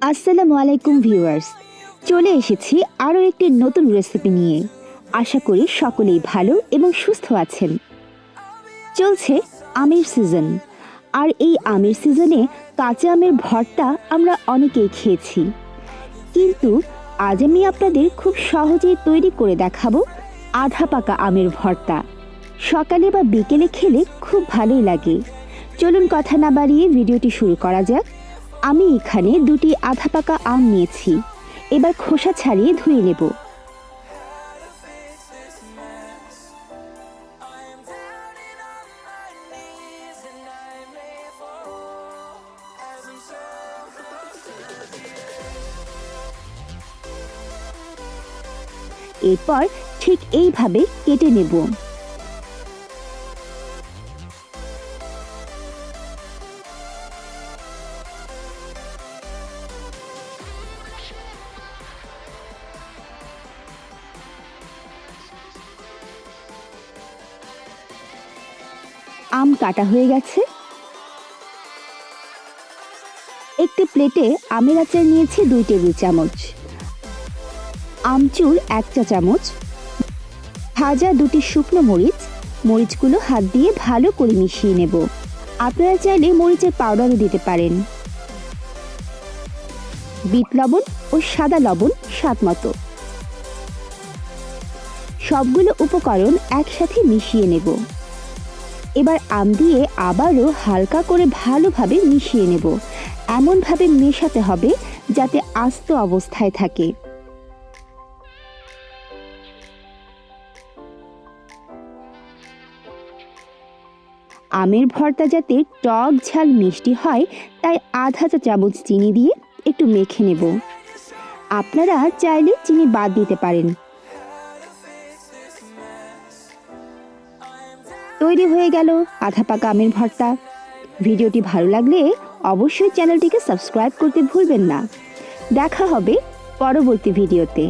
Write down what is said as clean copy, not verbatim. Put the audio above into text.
আসসালামু আলাইকুম ভিউয়ার্স, চলে এসেছি আরও একটি নতুন রেসিপি নিয়ে। আশা করি সকলেই ভালো এবং সুস্থ আছেন। চলছে আমের সিজন, আর এই আমের সিজনে কাঁচা আমের ভর্তা আমরা অনেকেই খেয়েছি, কিন্তু আজ আমি আপনাদের খুব সহজেই তৈরি করে দেখাবো আধা পাকা আমের ভর্তা। সকালে বা বিকেলে খেলে খুব ভালোই লাগে। চলুন কথা না বাড়িয়ে ভিডিওটি শুরু করা যাক। আমি এখানে দুটি আধা পাকা আম নিয়েছি। এবার খোসা ছাড়িয়ে ধুয়ে নেব। এরপর ঠিক এইভাবে কেটে নেব। আম কাটা হয়ে গেছে। একটি প্লেটে আমের আচার নিয়েছি 2 টেবিল চামচ, আমচুর 1 চা চামচ, ভাজা 2টি শুকনো মরিচ। মরিচগুলো হাত দিয়ে ভালো করে মিশিয়ে নেব। আপনারা চাইলে মরিচের পাউডারও দিতে পারেন। বিট লবণ ও সাদা লবণ স্বাদ মতো। সবগুলো উপকরণ একসাথে মিশিয়ে নেব। এবার আম দিয়ে আবারও হালকা করে ভালোভাবে মিশিয়ে নেব। এমনভাবে মেশাতে হবে যাতে আস্ত অবস্থায় থাকে। আমের ভর্তা যাতে টক ঝাল মিষ্টি হয়, তাই আধা চা চামচ চিনি দিয়ে একটু মেখে নেব। আপনারা চাইলে চিনি বাদ দিতে পারেন। তৈরি হয়ে গেল আধা পাকা আমের ভর্তা। ভিডিওটি ভালো লাগলে অবশ্যই চ্যানেলটিকে সাবস্ক্রাইব করতে ভুলবেন না। দেখা হবে পরবর্তী ভিডিওতে।